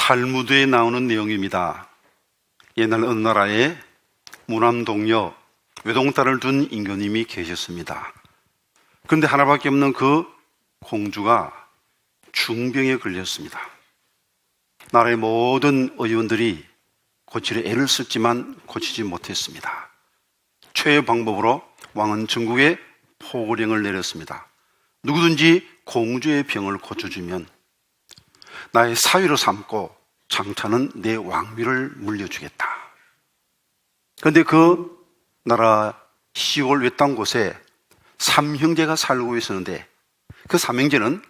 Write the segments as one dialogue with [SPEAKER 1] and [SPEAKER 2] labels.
[SPEAKER 1] 탈무드에 나오는 내용입니다. 옛날 어느 나라에 무남동녀 외동딸을 둔 임금님이 계셨습니다. 그런데 하나밖에 없는 그 공주가 중병에 걸렸습니다. 나라의 모든 의원들이 고치려 애를 썼지만 고치지 못했습니다. 최후의 방법으로 왕은 전국에 포고령을 내렸습니다. 누구든지 공주의 병을 고쳐주면 나의 사위로 삼고 장차는 내 왕위를 물려주겠다. 그런데 그 나라 시골 외딴 곳에 삼형제가 살고 있었는데 그 삼형제는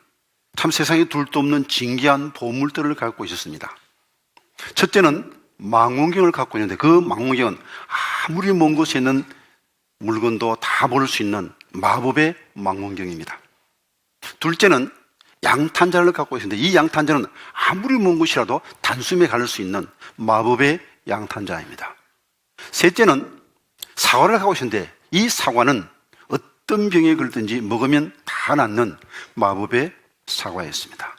[SPEAKER 1] 참 세상에 둘도 없는 진귀한 보물들을 갖고 있었습니다. 첫째는 망원경을 갖고 있는데 그 망원경은 아무리 먼 곳에 있는 물건도 다 볼 수 있는 마법의 망원경입니다. 둘째는 양탄자를 갖고 있었는데 이 양탄자는 아무리 먼 곳이라도 단숨에 갈 수 있는 마법의 양탄자입니다. 셋째는 사과를 갖고 있었는데 이 사과는 어떤 병에 걸든지 먹으면 다 낫는 마법의 사과였습니다.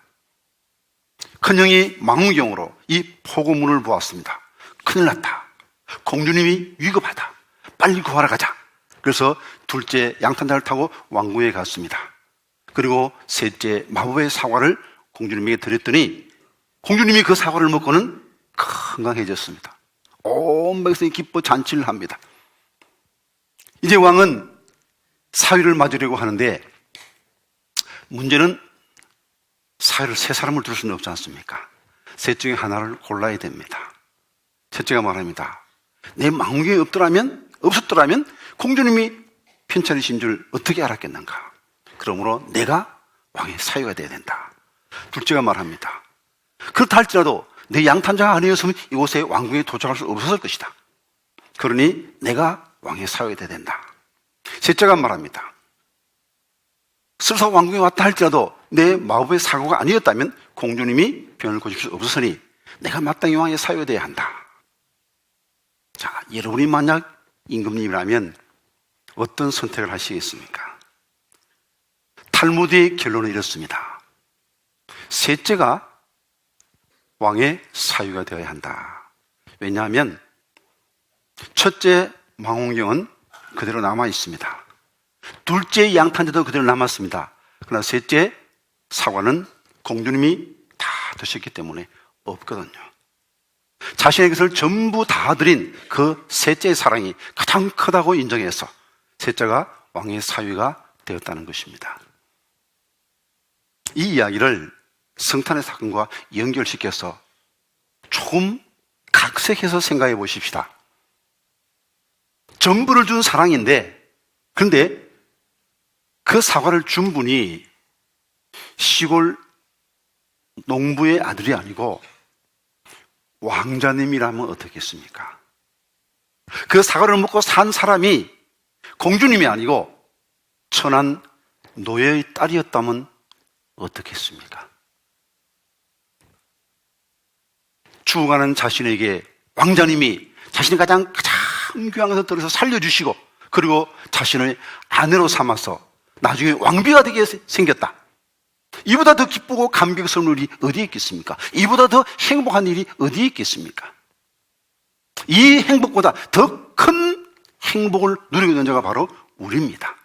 [SPEAKER 1] 큰형이 망원경으로 이 포고문을 보았습니다. 큰일 났다. 공주님이 위급하다. 빨리 구하러 가자. 그래서 둘째 양탄자를 타고 왕궁에 갔습니다. 그리고 셋째 마법의 사과를 공주님에게 드렸더니 공주님이 그 사과를 먹고는 건강해졌습니다. 온 백성이 기뻐 잔치를 합니다. 이제 왕은 사위를 맞으려고 하는데 문제는 사위를 세 사람을 둘 수는 없지 않습니까? 셋 중에 하나를 골라야 됩니다. 셋째가 말합니다. 내 망원경이 없었더라면 공주님이 편찮으신 줄 어떻게 알았겠는가? 그러므로 내가 왕의 사위가 되어야 된다. 둘째가 말합니다. 그렇다 할지라도 내 양탄자가 아니었으면 이곳에 왕궁에 도착할 수 없었을 것이다. 그러니 내가 왕의 사위가 되어야 된다. 셋째가 말합니다. 설사 왕궁에 왔다 할지라도 내 마법의 사고가 아니었다면 공주님이 병을 고칠 수 없었으니 내가 마땅히 왕의 사위가 되어야 한다. 자, 여러분이 만약 임금님이라면 어떤 선택을 하시겠습니까? 탈무드의 결론은 이렇습니다. 셋째가 왕의 사위가 되어야 한다. 왜냐하면 첫째 망원경은 그대로 남아 있습니다. 둘째 양탄자도 그대로 남았습니다. 그러나 셋째 사과는 공주님이 다 드셨기 때문에 없거든요. 자신의 것을 전부 다 드린 그 셋째의 사랑이 가장 크다고 인정해서 셋째가 왕의 사위가 되었다는 것입니다. 이 이야기를 성탄의 사건과 연결시켜서 조금 각색해서 생각해 보십시다. 전부를 준 사랑인데 그런데 그 사과를 준 분이 시골 농부의 아들이 아니고 왕자님이라면 어떻겠습니까? 그 사과를 먹고 산 사람이 공주님이 아니고 천한 노예의 딸이었다면 어떻겠습니까? 죽어가는 자신에게 왕자님이 자신이 가장 귀한 것을 들어서 살려주시고 그리고 자신을 아내로 삼아서 나중에 왕비가 되게 생겼다. 이보다 더 기쁘고 감격스러운 일이 어디에 있겠습니까? 이보다 더 행복한 일이 어디에 있겠습니까? 이 행복보다 더 큰 행복을 누리고 있는 자가 바로 우리입니다.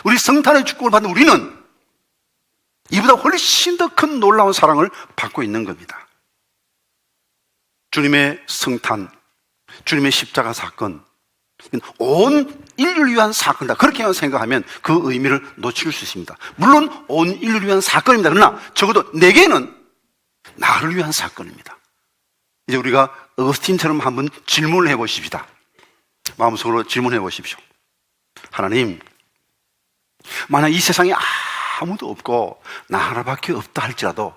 [SPEAKER 1] 우리 성탄의 축복을 받는 우리는 이보다 훨씬 더 큰 놀라운 사랑을 받고 있는 겁니다. 주님의 성탄, 주님의 십자가 사건, 온 인류를 위한 사건이다. 그렇게만 생각하면 그 의미를 놓칠 수 있습니다. 물론 온 인류를 위한 사건입니다. 그러나 적어도 내게는 나를 위한 사건입니다. 이제 우리가 어거스틴처럼 한번 질문을 해보십시다. 마음속으로 질문해 보십시오. 하나님, 만약 이 세상에 아무도 없고 나 하나밖에 없다 할지라도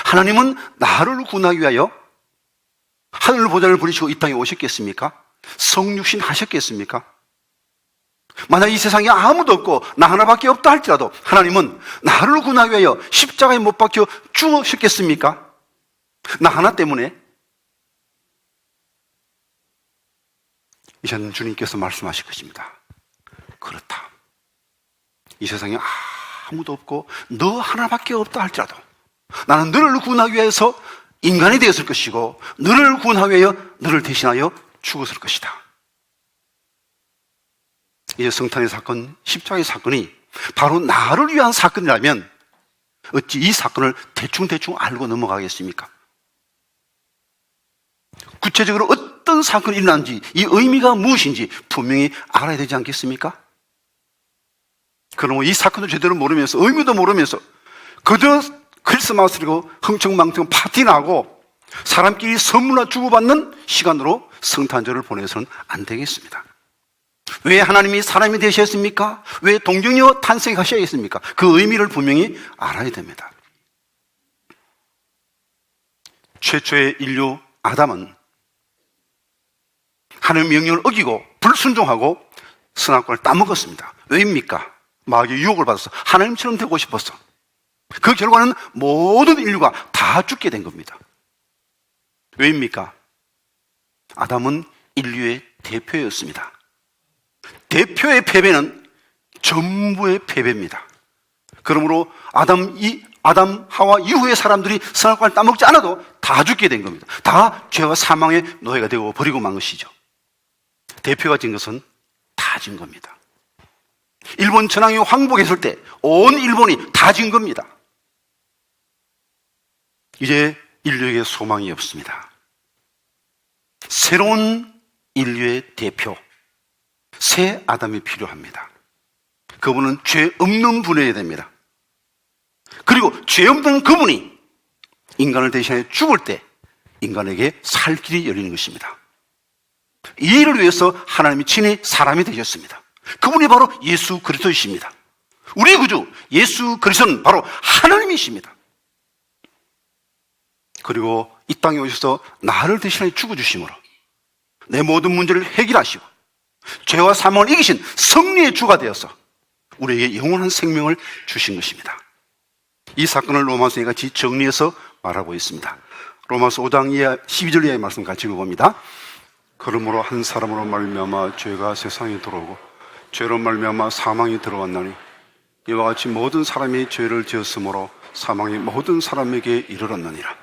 [SPEAKER 1] 하나님은 나를 구원하기 위하여 하늘 보좌를 버리시고 이 땅에 오셨겠습니까? 성육신 하셨겠습니까? 만약 이 세상에 아무도 없고 나 하나밖에 없다 할지라도 하나님은 나를 구원하기 위하여 십자가에 못 박혀 죽으셨겠습니까? 나 하나 때문에? 이제는 주님께서 말씀하실 것입니다. 그렇다. 이 세상에 아무도 없고 너 하나밖에 없다 할지라도 나는 너를 구원하기 위해서 인간이 되었을 것이고 너를 구원하기 위하여 너를 대신하여 죽었을 것이다. 이제 성탄의 사건, 십자가의 사건이 바로 나를 위한 사건이라면 어찌 이 사건을 대충 알고 넘어가겠습니까? 구체적으로 어떤 사건이 일어난지, 이 의미가 무엇인지 분명히 알아야 되지 않겠습니까? 그러면 이 사건도 제대로 모르면서, 의미도 모르면서 그저 크리스마스리고 흥청망청 파티나고 사람끼리 선물나 주고받는 시간으로 성탄절을 보내서는 안 되겠습니다. 왜 하나님이 사람이 되셨습니까? 왜 동정녀 탄생하셔야겠습니까? 그 의미를 분명히 알아야 됩니다. 최초의 인류 아담은 하나님의 명령을 어기고 불순종하고 선악과를 따먹었습니다. 왜입니까? 마귀의 유혹을 받아서 하나님처럼 되고 싶어서. 그 결과는 모든 인류가 다 죽게 된 겁니다. 왜입니까? 아담은 인류의 대표였습니다. 대표의 패배는 전부의 패배입니다. 그러므로 아담, 하와 이후의 사람들이 선악과를 따먹지 않아도 다 죽게 된 겁니다. 다 죄와 사망의 노예가 되고 버리고 만 것이죠. 대표가 진 것은 다 진 겁니다. 일본 전황이 황복했을 때 온 일본이 다 진 겁니다. 이제 인류에게 소망이 없습니다. 새로운 인류의 대표, 새 아담이 필요합니다. 그분은 죄 없는 분이어야 됩니다. 그리고 죄 없는 그분이 인간을 대신해 죽을 때 인간에게 살 길이 열리는 것입니다. 이 일을 위해서 하나님이 친히 사람이 되셨습니다. 그분이 바로 예수 그리스도이십니다. 우리의 구주 예수 그리스도는 바로 하나님이십니다. 그리고 이 땅에 오셔서 나를 대신해 죽어주심으로 내 모든 문제를 해결하시고 죄와 사망을 이기신 승리의 주가 되어서 우리에게 영원한 생명을 주신 것입니다. 이 사건을 로마서에 같이 정리해서 말하고 있습니다. 로마서 5장 12절 이하의 말씀 같이 읽어봅니다. 그러므로 한 사람으로 말미암아 죄가 세상에 들어오고 죄로 말미암아 사망이 들어왔나니 이와 같이 모든 사람이 죄를 지었으므로 사망이 모든 사람에게 이르렀느니라.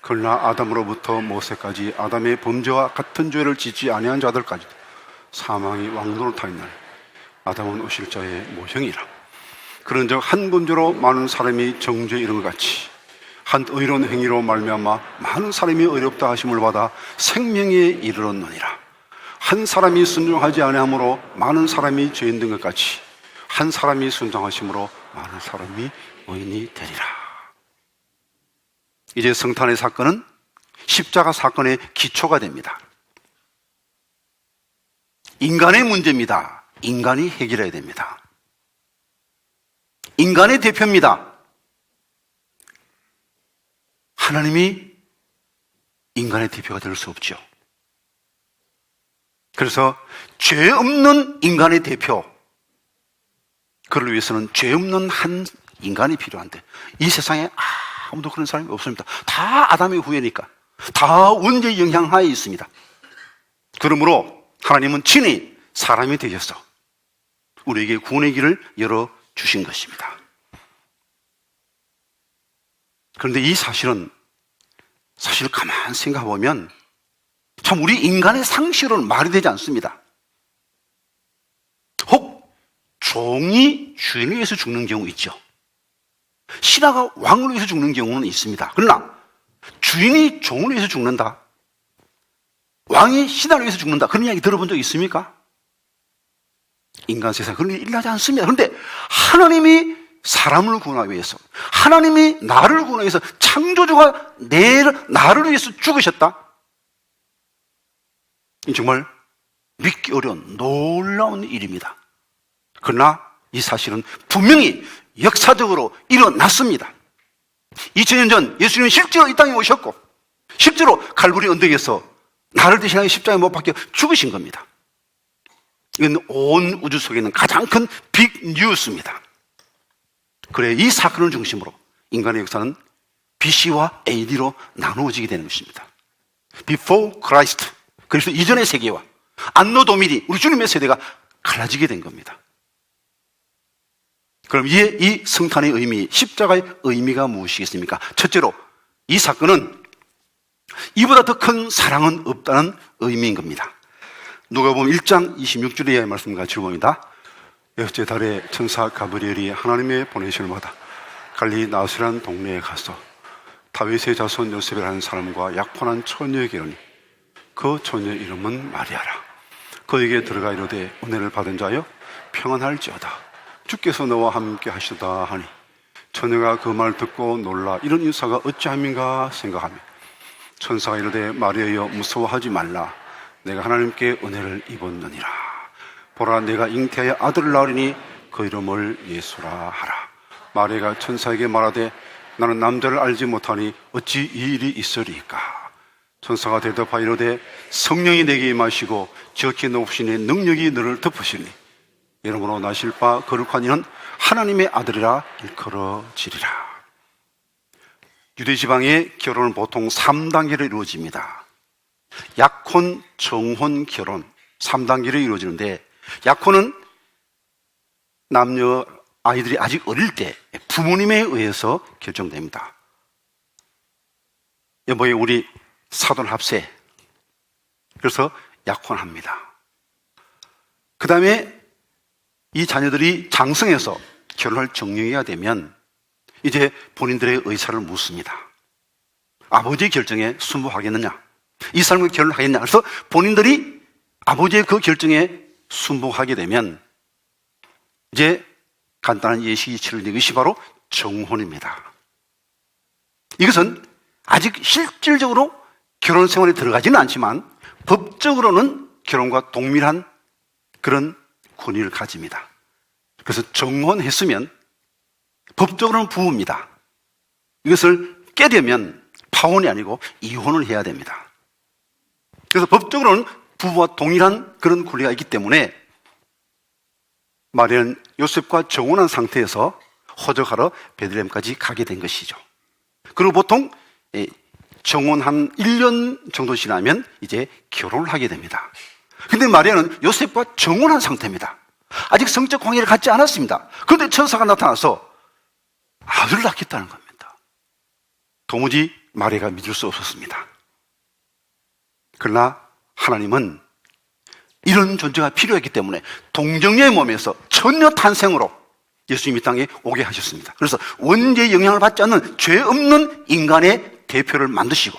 [SPEAKER 1] 그러나 아담으로부터 모세까지 아담의 범죄와 같은 죄를 짓지 아니한 자들까지 사망이 왕노릇하였나니 아담은 오실 자의 모형이라. 그런즉 한 범죄로 많은 사람이 정죄에 이른 것 같이 한 의로운 행위로 말미암아 많은 사람이 의롭다 하심을 받아 생명에 이르렀느니라. 한 사람이 순종하지 아니함으로 많은 사람이 죄인 된 것 같이 한 사람이 순종하심으로 많은 사람이 의인이 되리라. 이제 성탄의 사건은 십자가 사건의 기초가 됩니다. 인간의 문제입니다. 인간이 해결해야 됩니다. 인간의 대표입니다. 하나님이 인간의 대표가 될 수 없죠. 그래서 죄 없는 인간의 대표, 그를 위해서는 죄 없는 한 인간이 필요한데 이 세상에 아무도 그런 사람이 없습니다. 다 아담의 후예니까 다 원죄의 영향하에 있습니다. 그러므로 하나님은 친히 사람이 되셔서 우리에게 구원의 길을 열어주신 것입니다. 그런데 이 사실은 사실 가만 생각해보면 참 우리 인간의 상식으로는 말이 되지 않습니다. 혹 종이 주인을 위해서 죽는 경우 있죠. 신하가 왕을 위해서 죽는 경우는 있습니다. 그러나 주인이 종을 위해서 죽는다, 왕이 신하를 위해서 죽는다, 그런 이야기 들어본 적 있습니까? 인간 세상에 그런 일이 일어나지 않습니다. 그런데 하나님이 사람을 구원하기 위해서, 하나님이 나를 구원하기 위해서, 창조주가 나를 위해서 죽으셨다. 이 정말 믿기 어려운 놀라운 일입니다. 그러나 이 사실은 분명히 역사적으로 일어났습니다. 2000년 전 예수님은 실제로 이 땅에 오셨고 실제로 갈보리 언덕에서 나를 대신하여 십자가에 못 박혀 죽으신 겁니다. 이건 온 우주 속에 있는 가장 큰 빅 뉴스입니다. 그래, 이 사건을 중심으로 인간의 역사는 BC와 AD로 나누어지게 되는 것입니다. Before Christ, 그래서 이전의 세계와 안노 도미니, 우리 주님의 세대가 갈라지게 된 겁니다. 그럼 이 성탄의 의미, 십자가의 의미가 무엇이겠습니까? 첫째로 이 사건은 이보다 더 큰 사랑은 없다는 의미인 겁니다. 누가복음 1장 26절의 말씀 같이 봅니다. 여섯째 달에 천사 가브리엘이 하나님의 보내심을 받아 갈릴리 나사렛 동네에 가서 다윗의 자손 요셉이라는 사람과 약혼한 처녀에게 이르니 그 처녀의 이름은 마리아라. 그에게 들어가 이르되 은혜를 받은 자여 평안할지어다. 주께서 너와 함께 하시다 하니 처녀가 그 말 듣고 놀라 이런 인사가 어찌함인가 생각하며 천사가 이르되 마리아여 무서워하지 말라. 내가 하나님께 은혜를 입었느니라. 보라 내가 잉태하여 아들을 낳으리니 그 이름을 예수라 하라. 마리아가 천사에게 말하되 나는 남자를 알지 못하니 어찌 이 일이 있으리까. 천사가 대답하여 이르되 성령이 내게 임하시고 지극히 높으시니 능력이 너를 덮으시니 이러므로 나실 바 거룩한 이는 하나님의 아들이라 일컬어지리라. 유대 지방의 결혼은 보통 3단계로 이루어집니다. 약혼, 정혼, 결혼 3단계로 이루어지는데 약혼은 남녀 아이들이 아직 어릴 때 부모님에 의해서 결정됩니다. 여보의 우리 사돈 합세, 그래서 약혼합니다. 그 다음에 이 자녀들이 장성해서 결혼할 정령이가 되면 이제 본인들의 의사를 묻습니다. 아버지의 결정에 순복하겠느냐, 이 사람과 결혼하겠냐. 그래서 본인들이 아버지의 그 결정에 순복하게 되면 이제 간단한 예식이 치러지는 것이 바로 정혼입니다. 이것은 아직 실질적으로 결혼 생활에 들어가지는 않지만 법적으로는 결혼과 동일한 그런 권위를 가집니다. 그래서 정혼했으면 법적으로는 부부입니다. 이것을 깨려면 파혼이 아니고 이혼을 해야 됩니다. 그래서 법적으로는 부부와 동일한 그런 권리가 있기 때문에 마리아는 요셉과 정혼한 상태에서 호적하러 베들레헴까지 가게 된 것이죠. 그리고 보통 정혼 한 1년 정도 지나면 이제 결혼을 하게 됩니다. 근데 마리아는 요셉과 정혼한 상태입니다. 아직 성적 관계를 갖지 않았습니다. 그런데 천사가 나타나서 아들을 낳겠다는 겁니다. 도무지 마리아가 믿을 수 없었습니다. 그러나 하나님은 이런 존재가 필요했기 때문에 동정녀의 몸에서 처녀 탄생으로 예수님 이 땅에 오게 하셨습니다. 그래서 원죄의 영향을 받지 않는 죄 없는 인간의 대표를 만드시고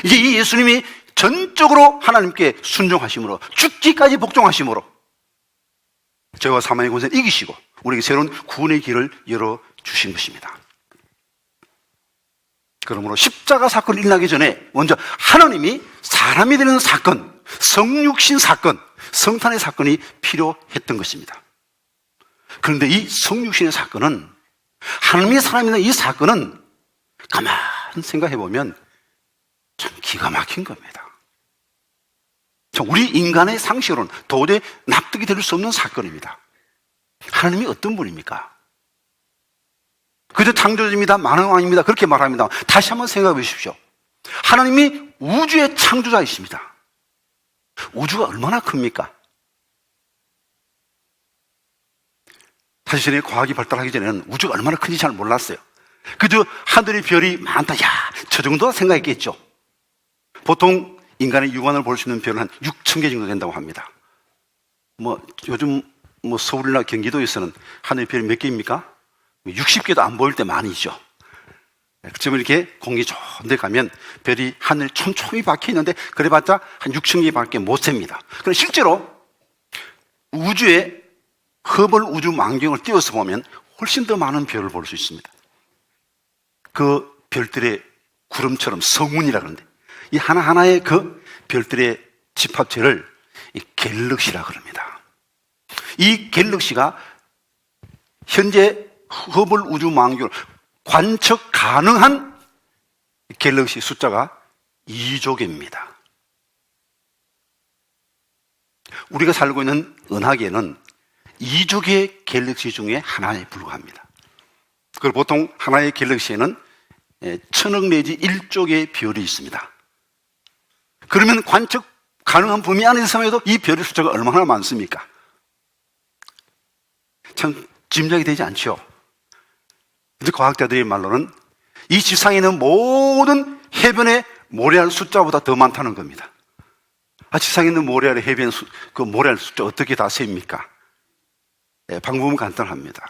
[SPEAKER 1] 이제 이 예수님이 전적으로 하나님께 순종하심으로 죽기까지 복종하심으로 죄와 사망의 권세를 이기시고 우리에게 새로운 구원의 길을 열어주신 것입니다. 그러므로 십자가 사건이 일어나기 전에 먼저 하나님이 사람이 되는 사건, 성육신 사건, 성탄의 사건이 필요했던 것입니다. 그런데 이 성육신의 사건은, 하나님의 사람이 되는 이 사건은 가만히 생각해 보면 참 기가 막힌 겁니다. 우리 인간의 상식으로는 도저히 납득이 될 수 없는 사건입니다. 하나님이 어떤 분입니까? 그저 창조주입니다, 만왕왕입니다, 그렇게 말합니다. 다시 한번 생각해 보십시오. 하나님이 우주의 창조자이십니다. 우주가 얼마나 큽니까? 사실 전에 과학이 발달하기 전에는 우주가 얼마나 큰지 잘 몰랐어요. 그저 하늘의 별이 많다, 야, 저 정도라 생각했겠죠. 보통 인간의 육안을 볼 수 있는 별은 한 6,000개 정도 된다고 합니다. 요즘 서울이나 경기도에서는 하늘의 별이 몇 개입니까? 60개도 안 보일 때 많이 있죠. 그쯤 이렇게 공기 좋은 데 가면 별이 하늘 촘촘히 박혀 있는데 그래봤자 한 6,000개 밖에 못 셉니다. 그런데 실제로 우주에 허블 우주 망경을 띄워서 보면 훨씬 더 많은 별을 볼 수 있습니다. 그 별들의 구름처럼 성운이라 그러는데 이 하나하나의 그 별들의 집합체를 갤럭시라 그럽니다. 이 갤럭시가 현재 허블 우주 망경을 관측 가능한 갤럭시 숫자가 2조 개입니다. 우리가 살고 있는 은하계는 2조 개의 갤럭시 중에 하나에 불과합니다. 그리고 보통 하나의 갤럭시에는 1,000억 내지 1조 개의 별이 있습니다. 그러면 관측 가능한 범위 안에서에도 이 별의 숫자가 얼마나 많습니까? 참 짐작이 되지 않죠. 이제 과학자들의 말로는 이 지상에 있는 모든 해변의 모래알 숫자보다 더 많다는 겁니다. 지상에 있는 모래알의 해변 그 모래알 숫자 어떻게 다 셉니까? 방법은 간단합니다.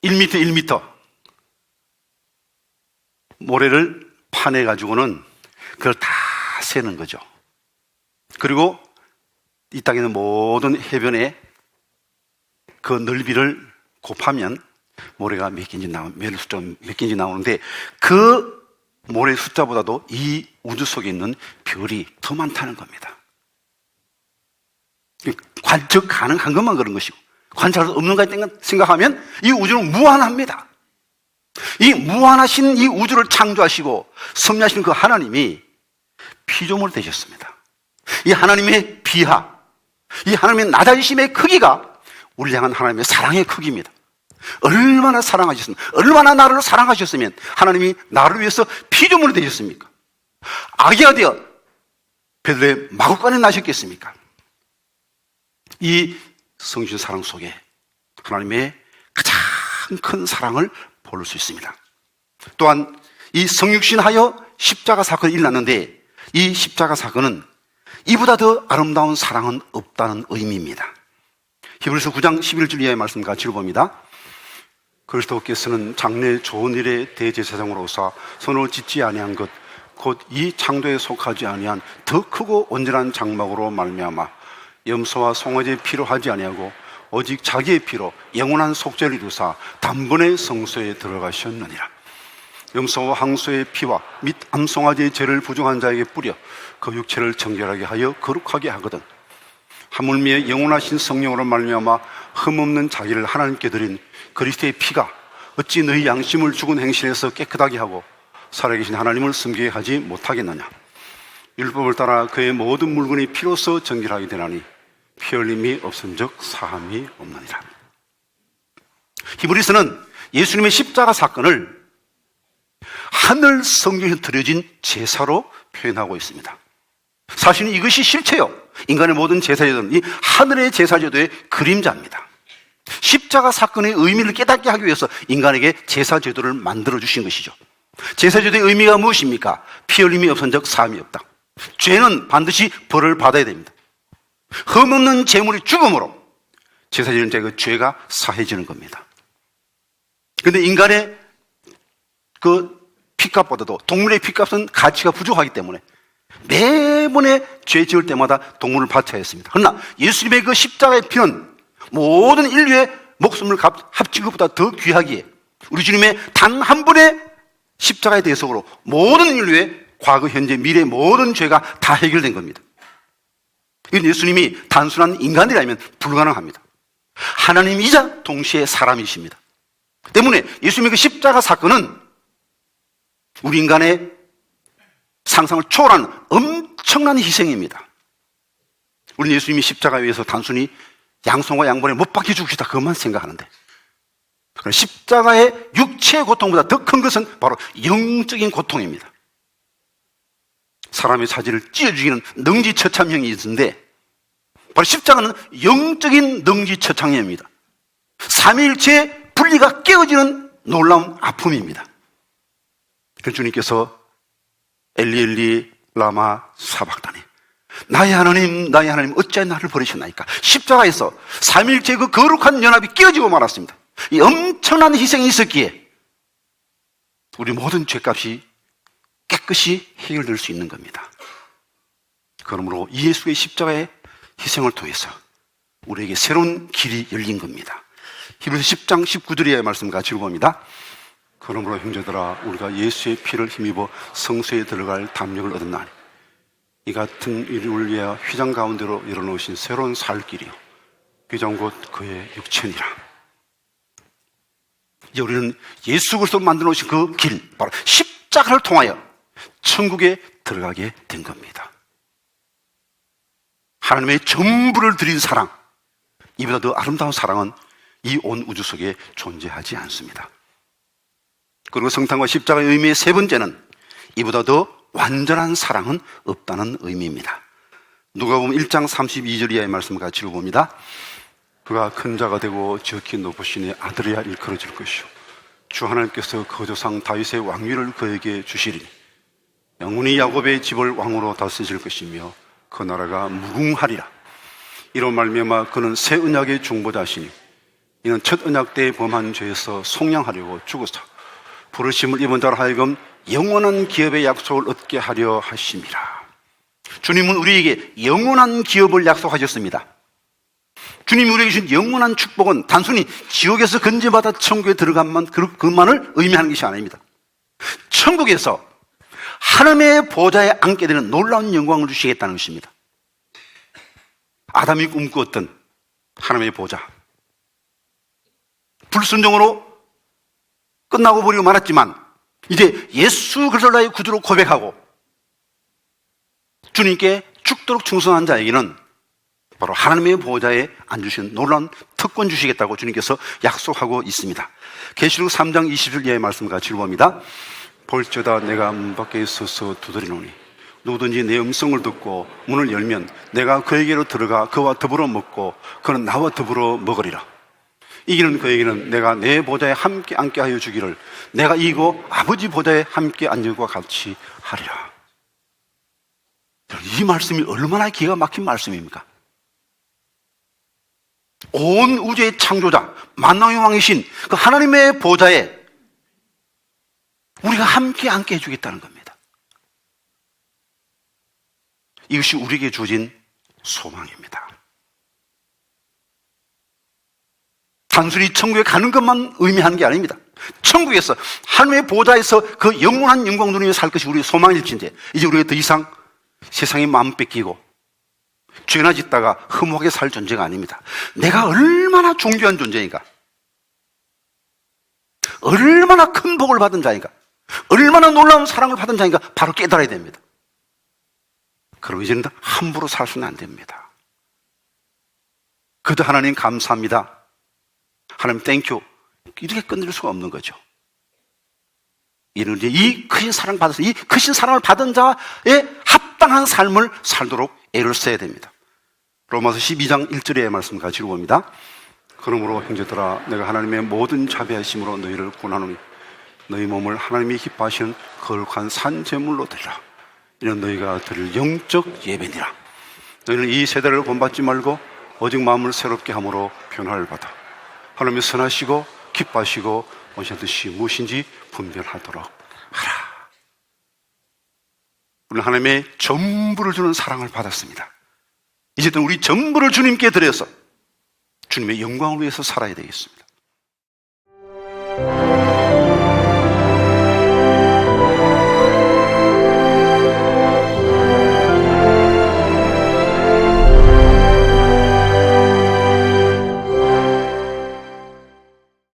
[SPEAKER 1] 1m, 1m 모래를 파내가지고는 그걸 다 세는 거죠. 그리고 이 땅에 있는 모든 해변의 그 넓이를 곱하면 모래가 몇 개인지 모래 숫자가 몇 개인지 나오는데 그 모래 숫자보다도 이 우주 속에 있는 별이 더 많다는 겁니다. 관측 가능한 것만 그런 것이고 관찰할 수 없는 것까 생각하면 이 우주는 무한합니다. 이 무한하신 이 우주를 창조하시고 섭리하신 그 하나님이 피조물이 되셨습니다. 이 하나님의 비하, 이 하나님의 낮아지심의 크기가 우리를 향한 하나님의 사랑의 크기입니다. 얼마나 사랑하셨으면, 얼마나 나를 사랑하셨으면 하나님이 나를 위해서 피조물이 되셨습니까? 아기가 되어 베들레헴 마구간에 나셨겠습니까? 이 성신 사랑 속에 하나님의 가장 큰 사랑을 볼 수 있습니다. 또한 이 성육신하여 십자가 사건이 일어났는데 이 십자가 사건은 이보다 더 아름다운 사랑은 없다는 의미입니다. 히브리서 9장 11절 이하의 말씀 같이 읽어봅니다. 그리스도께서는 장래 좋은 일의 대제사장으로서 손을 짓지 아니한 것 곧 이 창조에 속하지 아니한 더 크고 온전한 장막으로 말미암아 염소와 송아지의 피로 하지 아니하고 오직 자기의 피로 영원한 속죄를 이루사 단번에 성소에 들어가셨느니라. 염소와 항소의 피와 및 암송아지의 죄를 부정한 자에게 뿌려 그 육체를 정결하게 하여 거룩하게 하거든 하물며 영원하신 성령으로 말미암아 흠없는 자기를 하나님께 드린 그리스도의 피가 어찌 너희 양심을 죽은 행실에서 깨끗하게 하고 살아계신 하나님을 섬기게 하지 못하겠느냐. 율법을 따라 그의 모든 물건이 피로써 정결하게 되나니 피 흘림이 없은즉 사함이 없느니라. 히브리서는 예수님의 십자가 사건을 하늘 성경에서 드려진 제사로 표현하고 있습니다. 사실은 이것이 실체요. 인간의 모든 제사제도는 이 하늘의 제사제도의 그림자입니다. 십자가 사건의 의미를 깨닫게 하기 위해서 인간에게 제사제도를 만들어 주신 것이죠. 제사제도의 의미가 무엇입니까? 피 흘림이 없은즉 사함이 없다. 죄는 반드시 벌을 받아야 됩니다. 흠없는 제물이 죽음으로 제사지는 그 죄가 사해지는 겁니다. 그런데 인간의 그 피값보다도 동물의 피값은 가치가 부족하기 때문에 매번에 죄 지을 때마다 동물을 바쳐야 했습니다. 그러나 예수님의 그 십자가의 피는 모든 인류의 목숨을 합친 것보다 더 귀하기에 우리 주님의 단 한 번의 십자가의 대속으로 모든 인류의 과거, 현재, 미래 모든 죄가 다 해결된 겁니다. 이건 예수님이 단순한 인간이라면 불가능합니다. 하나님이자 동시에 사람이십니다. 때문에 예수님의 그 십자가 사건은 우리 인간의 상상을 초월하는 엄청난 희생입니다. 우리는 예수님이 십자가에 의해서 단순히 양손과 양발에 못 박혀 죽으시다 그것만 생각하는데 십자가의 육체의 고통보다 더 큰 것은 바로 영적인 고통입니다. 사람의 사지를 찢어 죽이는 능지처참형이 있는데 바로 십자가는 영적인 능지처참형입니다. 삼위일체의 분리가 깨어지는 놀라운 아픔입니다. 그 주님께서 엘리 엘리 라마 사박다니 나의 하나님 어찌하여 나를 버리셨나이까. 십자가에서 삼위일체의 그 거룩한 연합이 깨어지고 말았습니다. 이 엄청난 희생이 있었기에 우리 모든 죄값이 깨끗이 해결될 수 있는 겁니다. 그러므로 예수의 십자가의 희생을 통해서 우리에게 새로운 길이 열린 겁니다. 히브리서 10장 19절의 말씀 같이 읽어봅니다. 그러므로 형제들아 우리가 예수의 피를 힘입어 성소에 들어갈 담력을 얻었나니 이 같은 일을 위하여 휘장 가운데로 열어놓으신 새로운 살 길이요 휘장 곧 그의 육체니라. 이제 우리는 예수 그리스도 만들어 놓으신 그 길 바로 십자가를 통하여 천국에 들어가게 된 겁니다. 하나님의 전부를 드린 사랑, 이보다 더 아름다운 사랑은 이 온 우주 속에 존재하지 않습니다. 그리고 성탄과 십자가의 의미의 세 번째는 이보다 더 완전한 사랑은 없다는 의미입니다. 누가복음 1장 32절 이하의 말씀을 같이 읽어봅니다. 그가 큰 자가 되고 지극히 높으시니 아들이야 일컬어질 것이요 주 하나님께서 그 조상 다윗의 왕위를 그에게 주시리니 영원히 야곱의 집을 왕으로 다스릴 것이며 그 나라가 무궁하리라. 이로 말미암아 그는 새 언약의 중보자시니 이는 첫 언약 때에 범한 죄에서 속량하려고 죽어서 부르심을 입은 자로 하여금 영원한 기업의 약속을 얻게 하려 하심이라. 주님은 우리에게 영원한 기업을 약속하셨습니다. 주님이 우리에게 주신 영원한 축복은 단순히 지옥에서 건져받아 천국에 들어간 그것만을 의미하는 것이 아닙니다. 천국에서 하나님의 보좌에 앉게 되는 놀라운 영광을 주시겠다는 것입니다. 아담이 꿈꾸었던 하나님의 보좌, 불순종으로 끝나고 버리고 말았지만 이제 예수 그리스도를 나의 구주로 고백하고 주님께 죽도록 충성한 자에게는 바로 하나님의 보좌에 앉으신 놀라운 특권 주시겠다고 주님께서 약속하고 있습니다. 계시록 3장 20절 이하의 말씀 같이 읽어봅니다. 볼지어다 내가 문 밖에 서서 두드리노니 누구든지 내 음성을 듣고 문을 열면 내가 그에게로 들어가 그와 더불어 먹고 그는 나와 더불어 먹으리라. 이기는 그에게는 내가 내 보좌에 함께 앉게 하여 주기를 내가 이기고 아버지 보좌에 함께 앉은 것과 같이 하리라. 이 말씀이 얼마나 기가 막힌 말씀입니까? 온 우주의 창조자 만왕의 왕이신 그 하나님의 보좌에 우리가 함께 앉게 해주겠다는 겁니다. 이것이 우리에게 주어진 소망입니다. 단순히 천국에 가는 것만 의미하는 게 아닙니다. 천국에서 하나님의 보좌에서 그 영원한 영광 누리며 살 것이 우리의 소망일진데 이제 우리가 더 이상 세상에 마음 뺏기고 죄나 짓다가 허무하게 살 존재가 아닙니다. 내가 얼마나 존귀한 존재인가, 얼마나 큰 복을 받은 자인가, 얼마나 놀라운 사랑을 받은 자인가 바로 깨달아야 됩니다. 그럼 이제는 함부로 살 수는 안 됩니다. 그도 하나님 감사합니다, 하나님 땡큐, 이렇게 끝낼 수가 없는 거죠. 이는 이제 이 크신 사랑 받아서 이 크신 사랑을 받은 자의 합당한 삶을 살도록 애를 써야 됩니다. 로마서 12장 1절의 말씀 같이 읽어봅니다. 그러므로 형제들아 내가 하나님의 모든 자비하심으로 너희를 구하노니 너희 몸을 하나님이 기뻐하시는 거룩한 산제물로 드리라. 이는 너희가 드릴 영적 예배니라. 너희는 이 세대를 본받지 말고 오직 마음을 새롭게 함으로 변화를 받아 하나님의 선하시고 기뻐하시고 원하시는 뜻이 무엇인지 분별하도록 하라. 우리는 하나님의 전부를 주는 사랑을 받았습니다. 이제는 우리 전부를 주님께 드려서 주님의 영광을 위해서 살아야 되겠습니다.